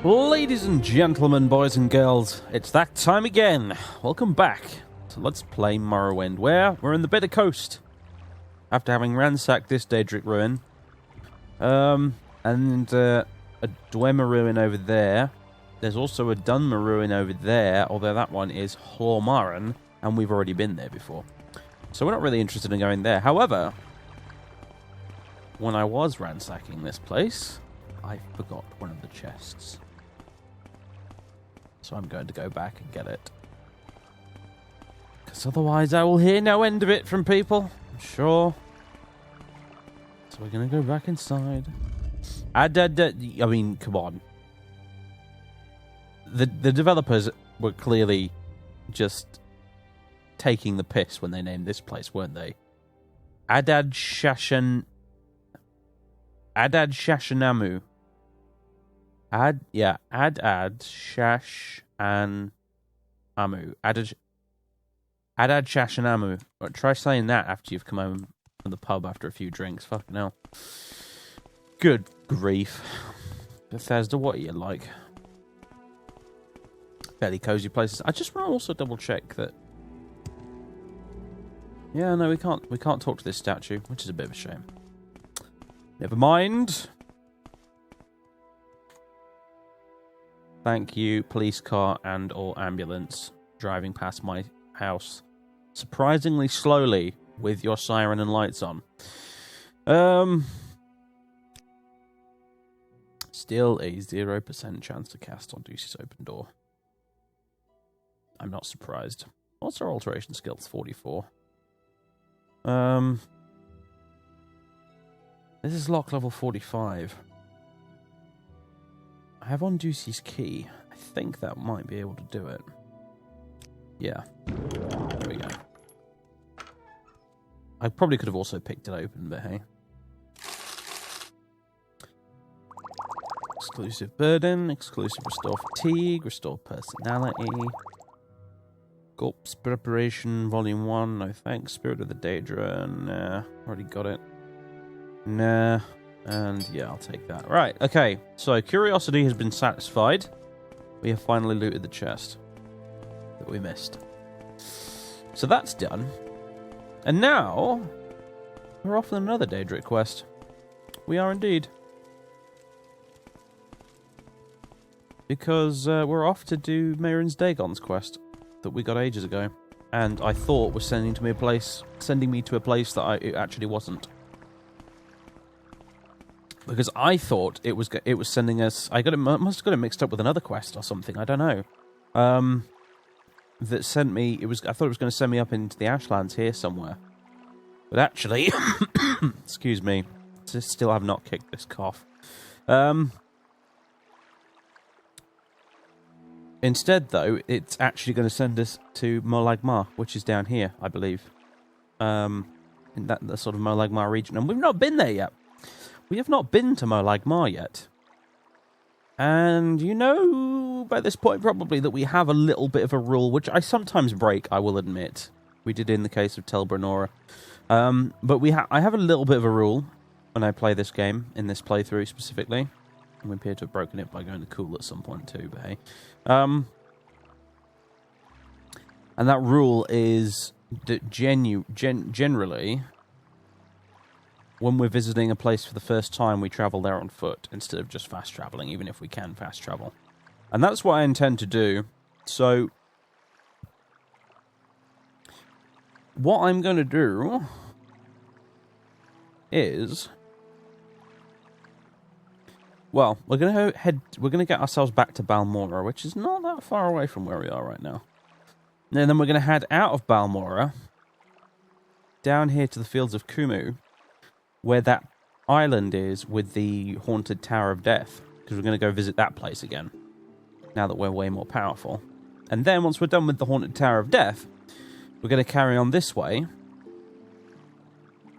Ladies and gentlemen, boys and girls, it's that time again. Welcome back to Let's Play Morrowind, where we're in the Bitter Coast. After having ransacked this Daedric ruin, and a Dwemer ruin over there. There's also a Dunmer ruin over there, although that one is Hlormaren, and we've already been there before. So we're not really interested in going there. However, when I was ransacking this place, I forgot one of the chests. So I'm going to go back and get it. Because otherwise I will hear no end of it from people, I'm sure. So we're going to go back inside. I mean, come on. The developers were clearly just taking the piss when they named this place, weren't they? Adad Shashanamu. Adad Shashanamu. Adad Shashanamu. Try saying that after you've come home from the pub after a few drinks. Fucking hell. Good grief. Bethesda, what are you like? Fairly cozy places. I just want to also double check that. Yeah, no, we can't talk to this statue, which is a bit of a shame. Never mind. Thank you, police car and or ambulance driving past my house surprisingly slowly with your siren and lights on. Still a 0% chance to cast on Deuce's open door. I'm not surprised. What's our alteration skills? 44. This is lock level 45. I have on Ducey's key. I think that might be able to do it. Yeah. There we go. I probably could have also picked it open, but hey. Exclusive burden, exclusive restore fatigue, restore personality. Corpse preparation, volume 1, no thanks. Spirit of the Daedra, nah, already got it. Nah, and yeah, I'll take that. Right, okay, so curiosity has been satisfied. We have finally looted the chest that we missed. So that's done. And now, we're off on another Daedric quest. We are indeed. Because we're off to do Mehrunes Dagon's quest that we got ages ago, and I thought was sending me to a place that it actually wasn't. Because I thought it was sending us. Must have got it mixed up with another quest or something. I don't know. That sent me. I thought it was going to send me up into the Ashlands here somewhere, but actually, excuse me, still have not kicked this cough. Instead, though, it's actually going to send us to Molag Mar, which is down here, I believe. In the sort of Molag Mar region. And we've not been there yet. We have not been to Molag Mar yet. And you know, by this point, probably, that we have a little bit of a rule, which I sometimes break, I will admit. We did in the case of Tel Brenora. But I have a little bit of a rule when I play this game, in this playthrough specifically. We appear to have broken it by going to cool at some point too, but hey. And that rule is that generally, when we're visiting a place for the first time, we travel there on foot instead of just fast traveling, even if we can fast travel. And that's what I intend to do. So, what I'm going to do is, well, we're going to get ourselves back to Balmora, which is not that far away from where we are right now. And then we're going to head out of Balmora, down here to the Fields of Kumu, where that island is with the Haunted Tower of Death, because we're going to go visit that place again, now that we're way more powerful. And then, once we're done with the Haunted Tower of Death, we're going to carry on this way,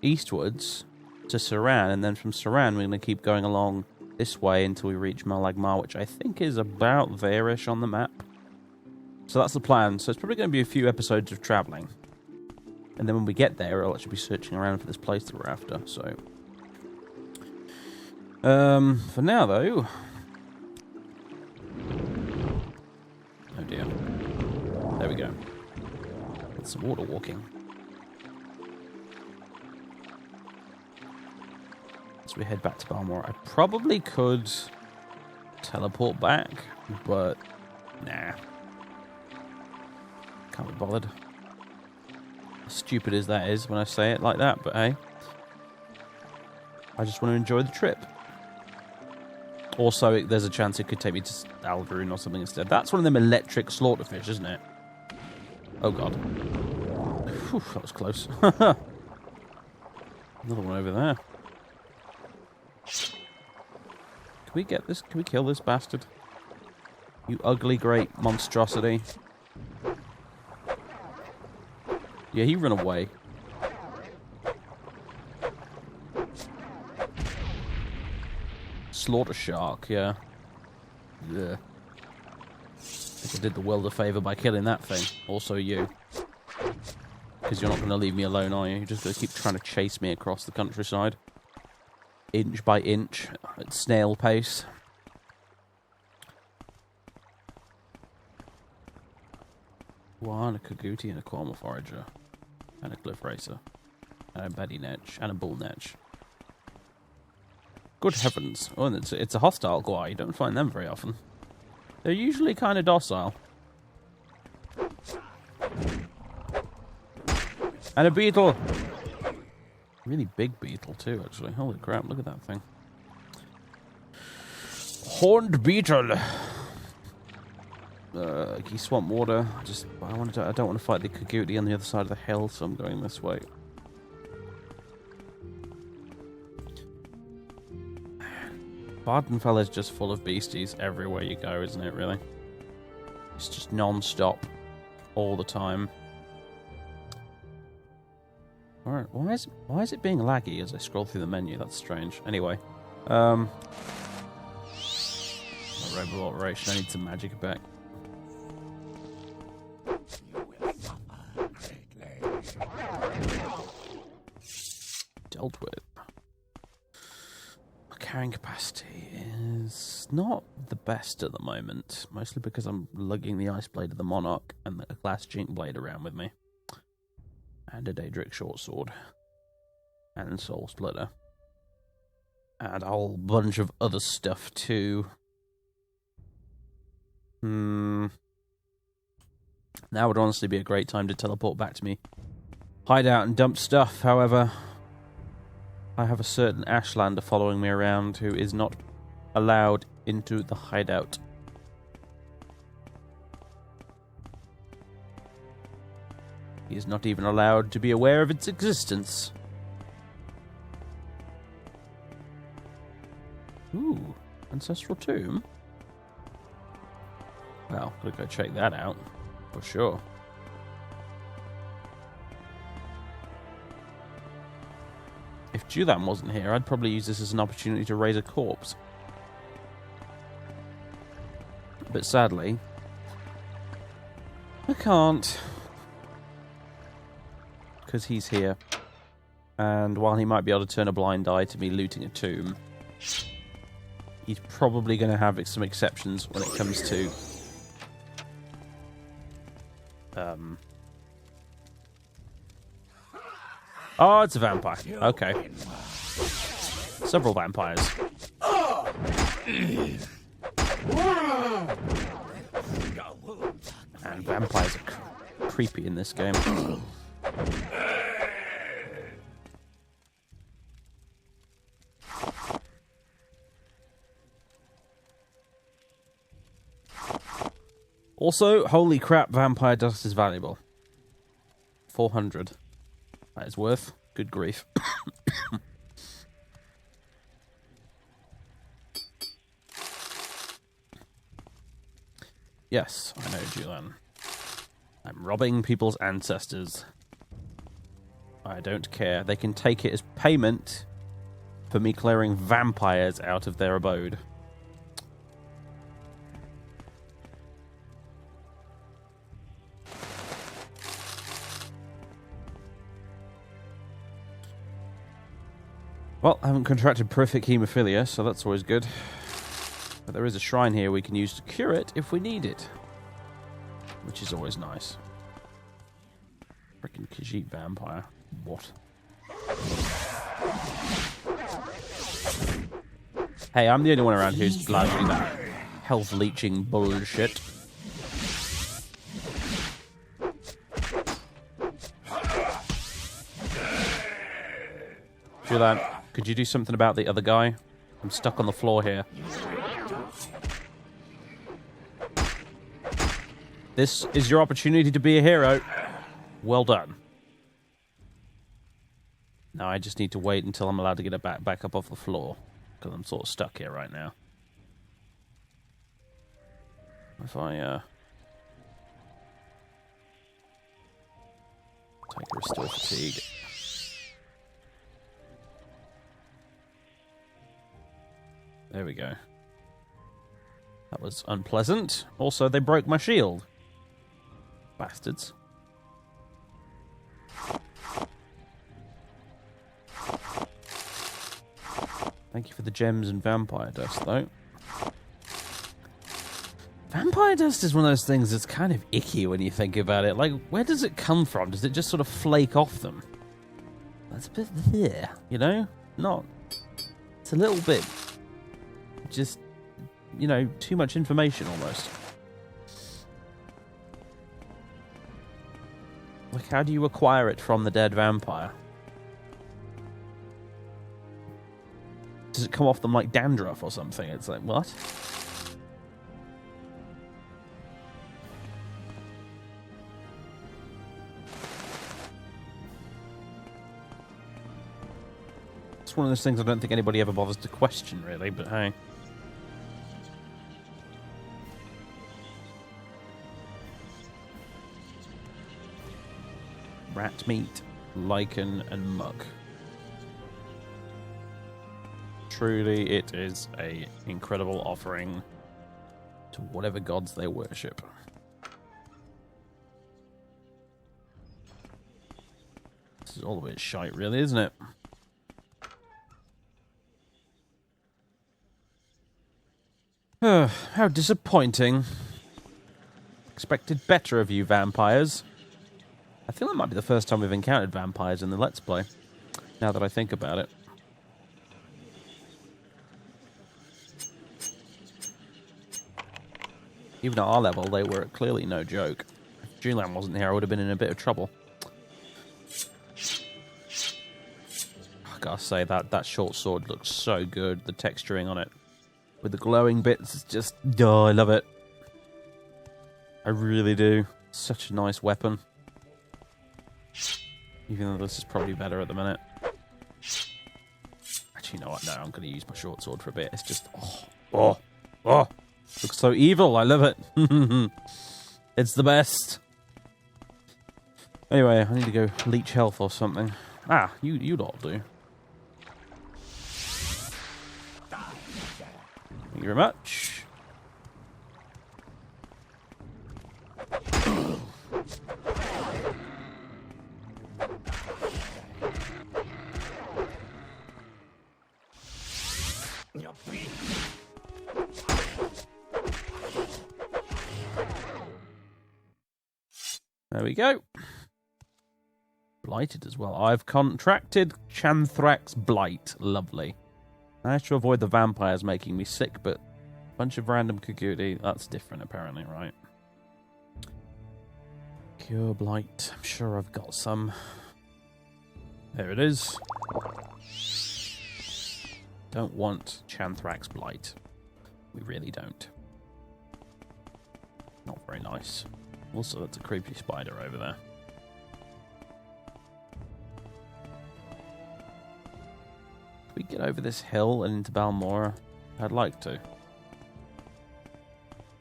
eastwards, to Saran, and then from Saran we're going to keep going along this way until we reach Molag Mar, which I think is about there-ish on the map. So that's the plan. So it's probably going to be a few episodes of travelling. And then when we get there, I'll actually be searching around for this place that we're after, so... For now, though, dear. There we go. That's some water walking. As we head back to Balmora, I probably could teleport back, but nah. Can't be bothered. As stupid as that is when I say it like that, but hey. I just want to enjoy the trip. Also, there's a chance it could take me to Algaroon or something instead. That's one of them electric slaughterfish, isn't it? Oh, God. Whew, that was close. Another one over there. Can we get this? Can we kill this bastard? You ugly, great monstrosity. Yeah, he ran away. Slaughter shark, yeah. Yeah. I think I did the world a favour by killing that thing. Also you. Because you're not going to leave me alone, are you? You're just going to keep trying to chase me across the countryside. Inch by inch, at snail pace. One, a Kaguti and a Korma Forager. And a Cliff Racer. And a Betty Netch. And a Bull Netch. Good heavens. Oh, and it's a hostile Gwai. You don't find them very often. They're usually kind of docile. And a beetle! Really big beetle, too, actually. Holy crap, look at that thing. Horned beetle! Key swamp water. I don't want to fight the Kaguti on the other side of the hill, so I'm going this way. Vardenfell is just full of beasties everywhere you go, isn't it, really? It's just non-stop. All the time. Alright, why is it being laggy as I scroll through the menu? That's strange. Anyway. My robot operation, I need some magic back. Dealt with. Carrying capacity is not the best at the moment, mostly because I'm lugging the Ice Blade of the Monarch and a Glass Jink Blade around with me. And a Daedric Short Sword. And Soul Splitter. And a whole bunch of other stuff too. Now would honestly be a great time to teleport back to me. Hideout and dump stuff, however. I have a certain Ashlander following me around who is not allowed into the hideout. He is not even allowed to be aware of its existence. Ooh, Ancestral Tomb? Well, gotta go check that out, for sure. If Julan wasn't here, I'd probably use this as an opportunity to raise a corpse. But sadly, I can't. Because he's here. And while he might be able to turn a blind eye to me looting a tomb, he's probably going to have some exceptions when it comes to... Oh, it's a vampire. Okay. Several vampires. And vampires are creepy in this game. Also, holy crap, vampire dust is valuable. 400. That is worth. Good grief. Yes, I know, Julan. I'm robbing people's ancestors. I don't care. They can take it as payment for me clearing vampires out of their abode. Well, I haven't contracted prolific haemophilia, so that's always good. But there is a shrine here we can use to cure it if we need it. which is always nice. Freaking Khajiit vampire. What? Hey, I'm the only one around who's largely that health leeching bullshit. Julan, could you do something about the other guy? I'm stuck on the floor here. This is your opportunity to be a hero. Well done. Now I just need to wait until I'm allowed to get it back up off the floor. Because I'm sort of stuck here right now. If I, take a restore fatigue. There we go. That was unpleasant. Also, they broke my shield. Bastards. Thank you for the gems and vampire dust, though. Vampire dust is one of those things that's kind of icky when you think about it. Like, where does it come from? Does it just sort of flake off them? That's a bit there, you know? Not. It's a little bit. Just, you know, too much information almost. Like, how do you acquire it from the dead vampire? Does it come off them like dandruff or something? It's like, what? It's one of those things I don't think anybody ever bothers to question, really, but hey. Rat meat, lichen, and muck. Truly, it is an incredible offering to whatever gods they worship. This is all a bit shite, really, isn't it? How disappointing. Expected better of you, vampires. I feel it might be the first time we've encountered vampires in the Let's Play, now that I think about it. Even at our level, they were clearly no joke. If Julan wasn't here, I would have been in a bit of trouble. I gotta say, that short sword looks so good. The texturing on it, with the glowing bits, it's just... Oh, I love it. I really do. Such a nice weapon. Even though this is probably better at the minute. Actually, you know what? No, I'm going to use my short sword for a bit. It's just... Oh! Looks so evil. I love it. It's the best. Anyway, I need to go leech health or something. Ah, you'd all do. Thank you very much. There we go. Blighted as well. I've contracted Chanthrax Blight. Lovely. I have to avoid the vampires making me sick, but a bunch of random Kukudi, that's different apparently, right? Cure Blight. I'm sure I've got some. There it is. Don't want Chanthrax Blight. We really don't. Not very nice. Also, that's a creepy spider over there. Can we get over this hill and into Balmora? I'd like to.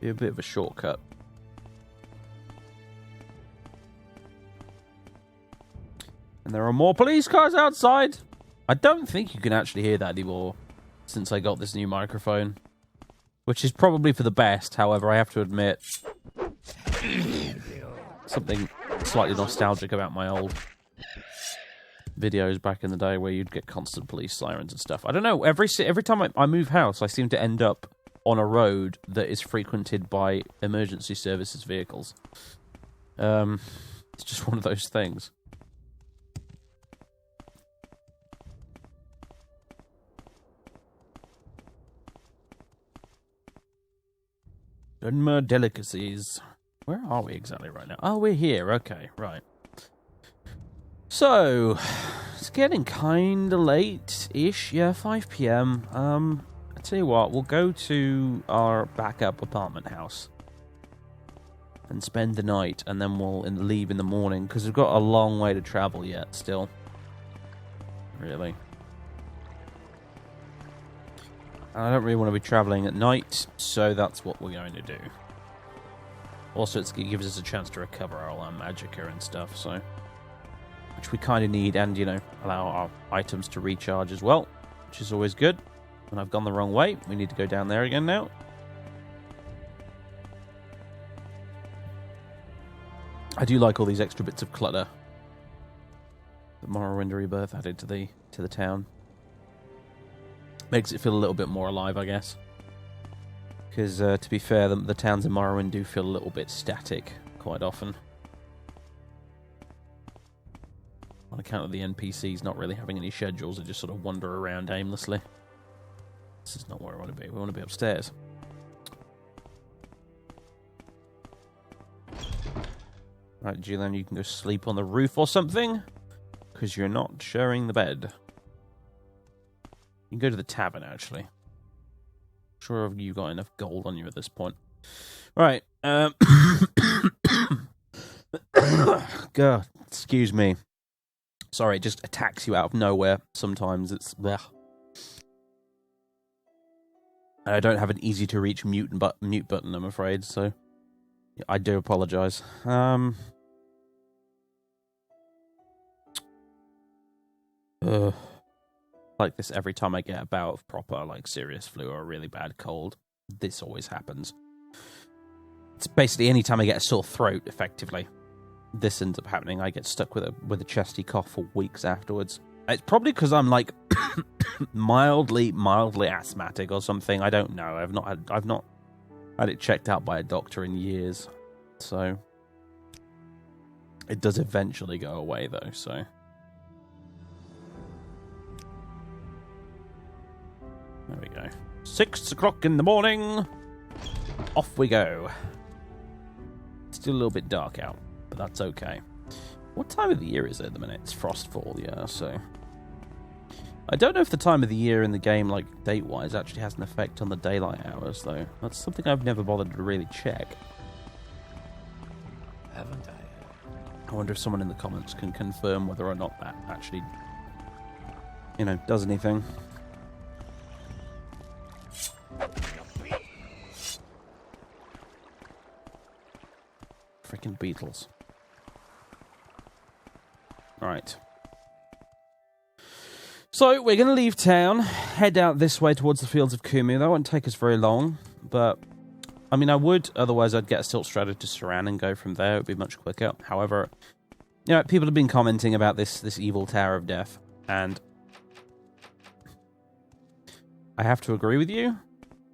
Be a bit of a shortcut. And there are more police cars outside. I don't think you can actually hear that anymore since I got this new microphone. Which is probably for the best, however, I have to admit... something slightly nostalgic about my old videos back in the day where you'd get constant police sirens and stuff. I don't know, every time I move house, I seem to end up on a road that is frequented by emergency services vehicles. It's just one of those things. Dunmer delicacies. Where are we exactly right now? Oh, we're here. Okay, right. So, it's getting kind of late-ish. Yeah, 5 p.m. I tell you what, we'll go to our backup apartment house and spend the night, and then we'll leave in the morning, because we've got a long way to travel yet, still. Really. I don't really want to be travelling at night, so that's what we're going to do. Also, it gives us a chance to recover all our magicka and stuff, so... which we kind of need, and, you know, allow our items to recharge as well, which is always good. And I've gone the wrong way. We need to go down there again now. I do like all these extra bits of clutter that Morrowind Rebirth added to the town. Makes it feel a little bit more alive, I guess. Because, to be fair, the towns in Morrowind do feel a little bit static quite often. On account of the NPCs not really having any schedules, they just sort of wander around aimlessly. This is not where I want to be. We want to be upstairs. Right, Julan, you can go sleep on the roof or something, because you're not sharing the bed. You can go to the tavern, actually. I'm sure you've got enough gold on you at this point. Right. God, excuse me. Sorry, it just attacks you out of nowhere. Sometimes it's... bleh. I don't have an easy-to-reach mute button, I'm afraid, so... I do apologise. Like this every time I get a bout of proper, like, serious flu or a really bad cold. This always happens. It's basically any time I get a sore throat, effectively. This ends up happening. I get stuck with a chesty cough for weeks afterwards. It's probably because I'm, like, mildly asthmatic or something. I don't know. I've not had it checked out by a doctor in years. So it does eventually go away, though, so... There we go. 6 o'clock in the morning. Off we go. It's still a little bit dark out, but that's okay. What time of the year is it at the minute? It's Frostfall, yeah, so... I don't know if the time of the year in the game, like, date-wise, actually has an effect on the daylight hours, though. That's something I've never bothered to really check. Haven't I? I wonder if someone in the comments can confirm whether or not that actually, you know, does anything. Freaking beetles. Alright. So, we're going to leave town, head out this way towards the Fields of Kumu. That won't take us very long, but... I mean, I would, otherwise I'd get a Stilt Strider to Saran and go from there. It would be much quicker. However, you know, people have been commenting about this evil Tower of Death, and... I have to agree with you.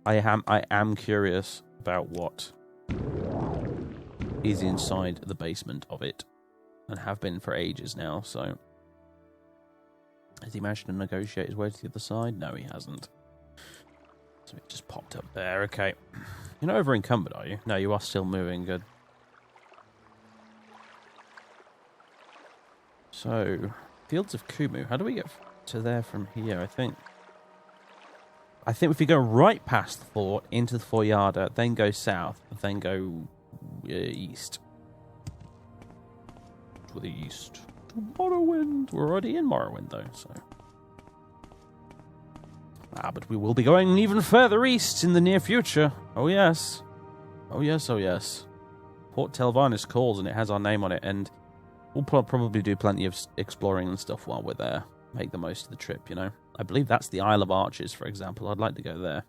I am curious about what is inside the basement of it, and have been for ages now, so... Has he managed to negotiate his way to the other side? No, he hasn't. So it just popped up there. Okay. You're not over encumbered, are you? No, you are still moving. Good. So, Fields of Kumu. How do we get to there from here? I think if we go right past the fort, into the Four Yarder, then go south, then go east. To the east. To Morrowind. We're already in Morrowind, though, so... but we will be going even further east in the near future. Oh, yes. Oh, yes, oh, yes. Port Telvanus calls, and it has our name on it, and we'll probably do plenty of exploring and stuff while we're there. Make the most of the trip, you know. I believe that's the Isle of Arches, for example. I'd like to go there.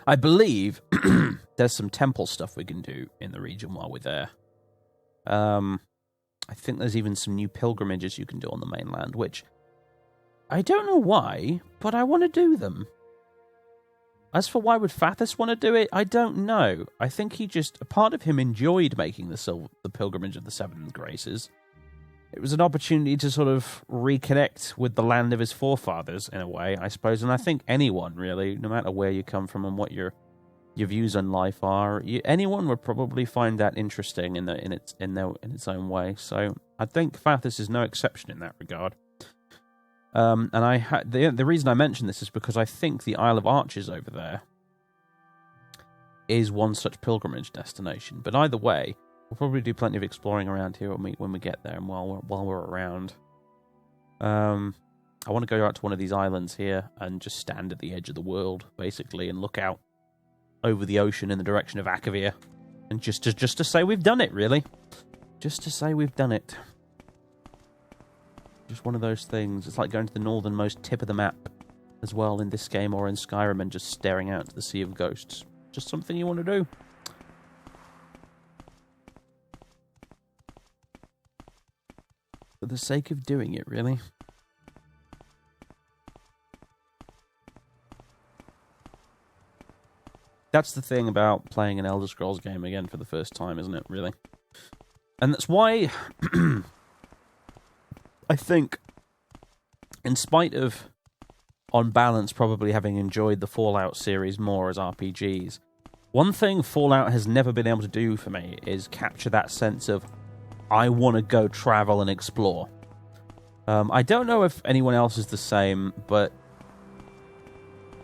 I believe there's some temple stuff we can do in the region while we're there. I think there's even some new pilgrimages you can do on the mainland, which... I don't know why, but I want to do them. As for why would Fathus want to do it, I don't know. I think he just... A part of him enjoyed making the pilgrimage of the Seven Graces. It was an opportunity to sort of reconnect with the land of his forefathers, in a way, I suppose. And I think anyone, really, no matter where you come from and what your views on life are, anyone would probably find that interesting in its own way. So I think Fathus is no exception in that regard. And the reason I mention this is because I think the Isle of Arches over there is one such pilgrimage destination. But either way, we'll probably do plenty of exploring around here when we get there and while we're around. I want to go out to one of these islands here and just stand at the edge of the world, basically, and look out over the ocean in the direction of Akavir. And just to say we've done it, really. Just to say we've done it. Just one of those things. It's like going to the northernmost tip of the map as well in this game or in Skyrim and just staring out to the Sea of Ghosts. Just something you want to do. For the sake of doing it, really. That's the thing about playing an Elder Scrolls game again for the first time, isn't it, really? And that's why... I think, in spite of, on balance, probably having enjoyed the Fallout series more as RPGs, one thing Fallout has never been able to do for me is capture that sense of, I want to go travel and explore. I don't know if anyone else is the same, but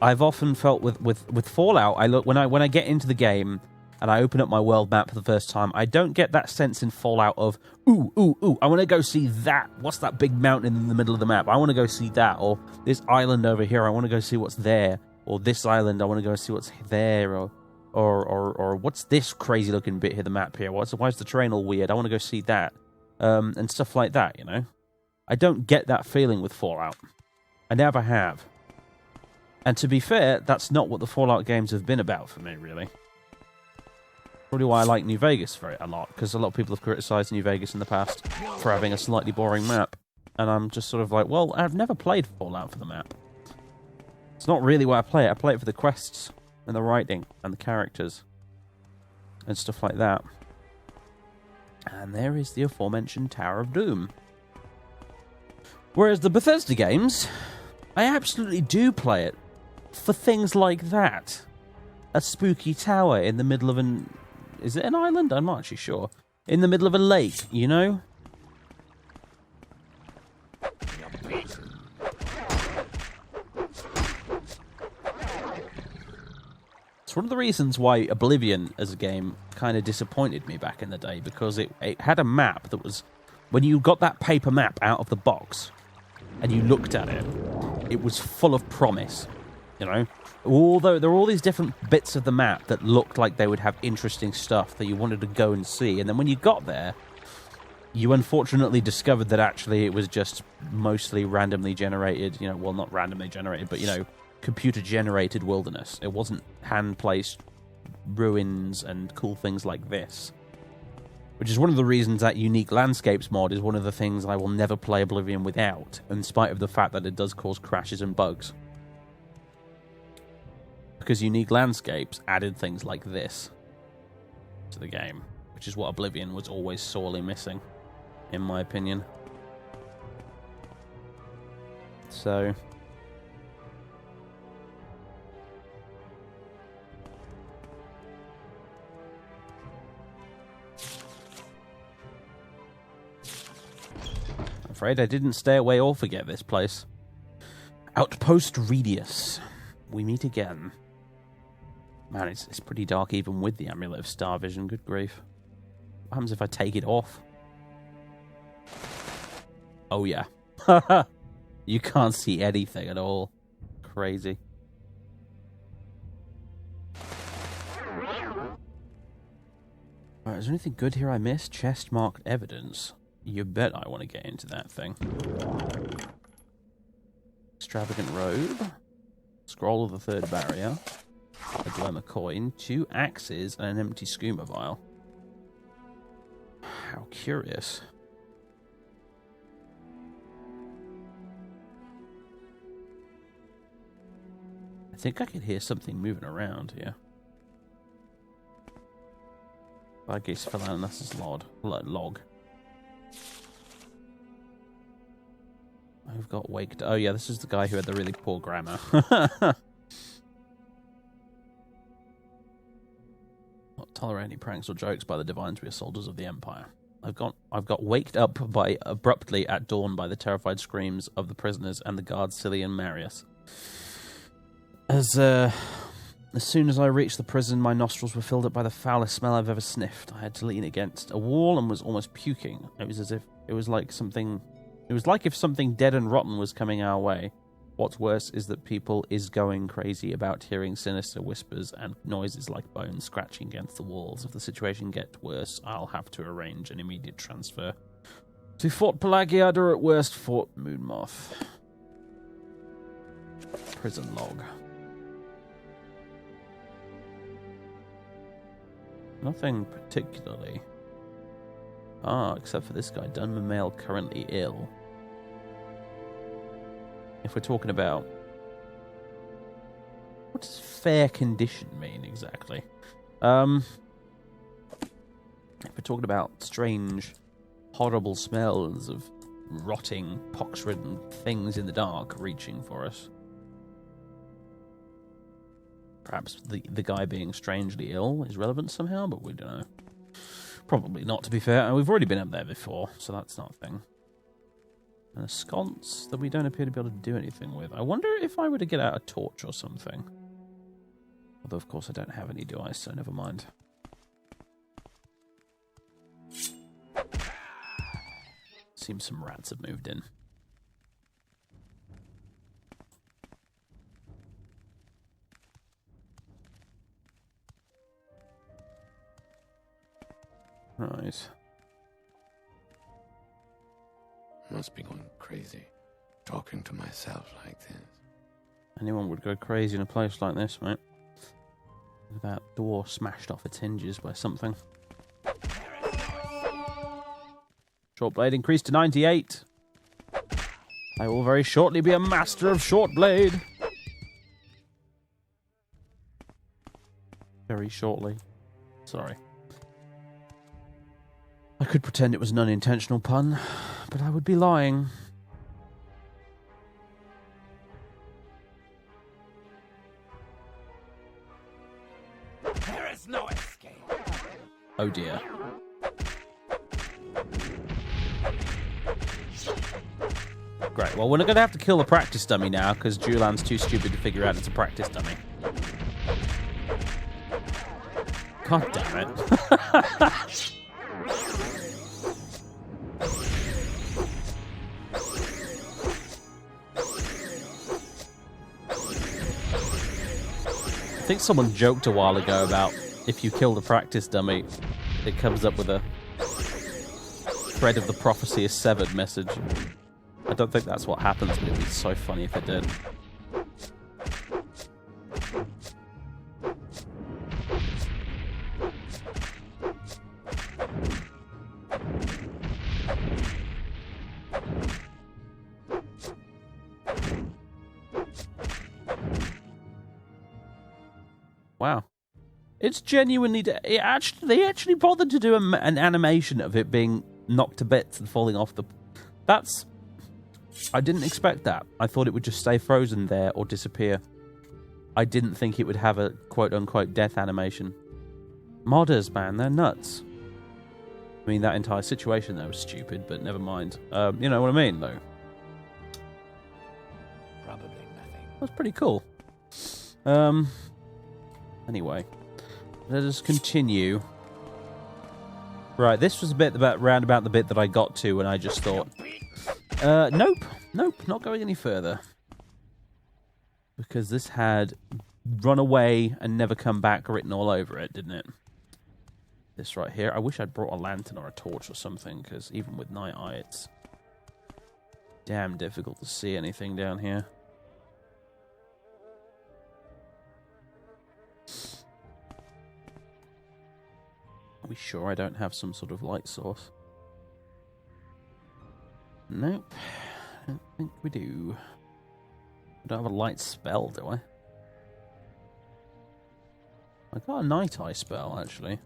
I've often felt with Fallout, when I get into the game and I open up my world map for the first time, I don't get that sense in Fallout of, ooh, I want to go see that. What's that big mountain in the middle of the map? I want to go see that. Or this island over here, I want to go see what's there. Or this island, I want to go see what's there. Or what's this crazy looking bit here, the map here? Why is the terrain all weird? I want to go see that. And stuff like that, you know? I don't get that feeling with Fallout. I never have. And to be fair, that's not what the Fallout games have been about for me, really. Probably why I like New Vegas for it a lot, because a lot of people have criticised New Vegas in the past for having a slightly boring map. And I'm just sort of like, well, I've never played Fallout for the map. It's not really why I play it. I play it for the quests and the writing and the characters and stuff like that. And there is the aforementioned Tower of Doom. Whereas the Bethesda games, I absolutely do play it for things like that. A spooky tower in the middle of an... Is it an island? I'm not actually sure. In the middle of a lake, you know? It's one of the reasons why Oblivion as a game kind of disappointed me back in the day, because it had a map that was... When you got that paper map out of the box and you looked at it, it was full of promise, you know? Although there were all these different bits of the map that looked like they would have interesting stuff that you wanted to go and see. And then when you got there, you unfortunately discovered that actually it was just mostly randomly generated, you know, well, not randomly generated, but, you know, computer-generated wilderness. It wasn't hand-placed ruins and cool things like this. Which is one of the reasons that Unique Landscapes mod is one of the things I will never play Oblivion without, in spite of the fact that it does cause crashes and bugs. Because Unique Landscapes added things like this to the game, which is what Oblivion was always sorely missing, in my opinion. So... I'm afraid I didn't stay away or forget this place. Outpost Redius. We meet again. Man, it's pretty dark even with the Amulet of Star Vision, good grief. What happens if I take it off? Oh yeah. You can't see anything at all. Crazy. Alright, is there anything good here I missed? Chest marked evidence. You bet I want to get into that thing. Extravagant robe. Scroll of the third barrier. A glimmer coin. 2 axes and an empty skooma vial. How curious. I think I could hear something moving around here. I guess Sethandas' log. I've got waked. Oh yeah, this is the guy who had the really poor grammar. Not tolerate any pranks or jokes by the divines. We are soldiers of the Empire. I've got waked up by abruptly at dawn by the terrified screams of the prisoners and the guards Cilly and Marius. As soon as I reached the prison, my nostrils were filled up by the foulest smell I've ever sniffed. I had to lean against a wall and was almost puking. It was like if something dead and rotten was coming our way. What's worse is that people is going crazy about hearing sinister whispers and noises like bones scratching against the walls. If the situation gets worse, I'll have to arrange an immediate transfer to Fort Pelagiad or at worst Fort Moonmoth. Prison log. Nothing particularly. Except for this guy, Dunman Male, currently ill. If we're talking about... What does fair condition mean, exactly? If we're talking about strange, horrible smells of rotting, pox-ridden things in the dark reaching for us. Perhaps the guy being strangely ill is relevant somehow, but we don't know. Probably not, to be fair. We've already been up there before, so that's not a thing. And a sconce that we don't appear to be able to do anything with. I wonder if I were to get out a torch or something. Although, of course, I don't have any, do I? So never mind. Seems some rats have moved in. Right. Must be going crazy, talking to myself like this. Anyone would go crazy in a place like this, mate. That door smashed off its hinges by something. Short blade increased to 98. I will very shortly be a master of short blade. Very shortly. Sorry. I could pretend it was an unintentional pun, but I would be lying. There is no escape. Oh dear. Great, well we're going to have to kill the practice dummy now, because Julan's too stupid to figure out it's a practice dummy. God damn it. I think someone joked a while ago about if you kill the practice dummy, it comes up with a thread of the prophecy is severed message. I don't think that's what happens, but it'd be so funny if it did. Wow. It's genuinely... they actually bothered to do an animation of it being knocked to bits and falling off the... That's... I didn't expect that. I thought it would just stay frozen there or disappear. I didn't think it would have a quote-unquote death animation. Modders, man, they're nuts. I mean, that entire situation there was stupid, but never mind. You know what I mean, though? Probably nothing. That's pretty cool. Anyway, let us continue. Right, this was a bit round about the bit that I got to, and I just thought, nope, not going any further, because this had "run away and never come back" written all over it, didn't it? This right here. I wish I'd brought a lantern or a torch or something, because even with night eye, it's damn difficult to see anything down here. Are we sure I don't have some sort of light source? Nope. I don't think we do. I don't have a light spell, do I? I got a Night Eye spell, actually.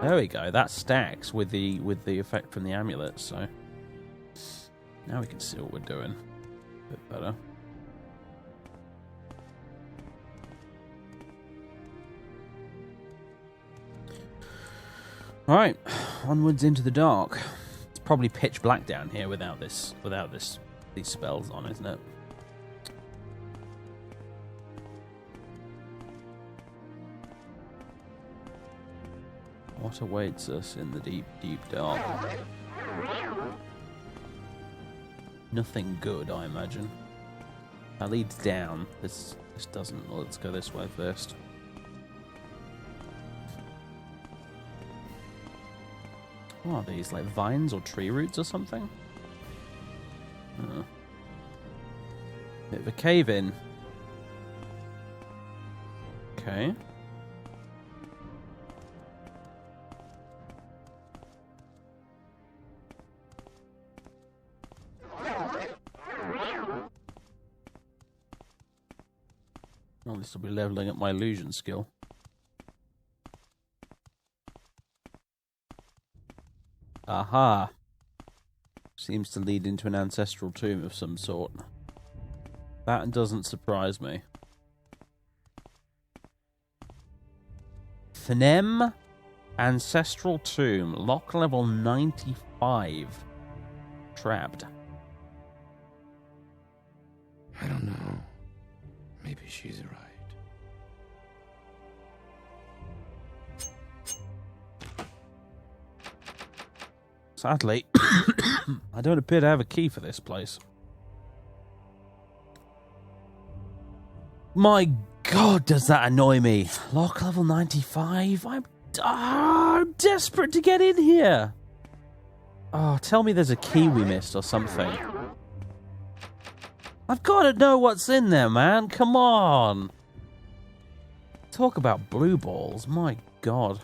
There we go. That stacks with the effect from the amulet, so... Now we can see what we're doing. A bit better. Alright, onwards into the dark. It's probably pitch black down here without these spells on, isn't it? What awaits us in the deep, deep dark? Nothing good, I imagine. That leads down. This doesn't. Well, let's go this way first. What are these, like vines or tree roots or something? Bit of a cave in. Okay. Well, this will be leveling up my illusion skill. Aha! Seems to lead into an ancestral tomb of some sort. That doesn't surprise me. Thnem Ancestral Tomb. Lock level 95. Trapped. I don't know. Maybe she's right. Sadly, I don't appear to have a key for this place. My God, does that annoy me. Lock level 95? I'm desperate to get in here. Oh, tell me there's a key we missed or something. I've got to know what's in there, man. Come on. Talk about blue balls. My God.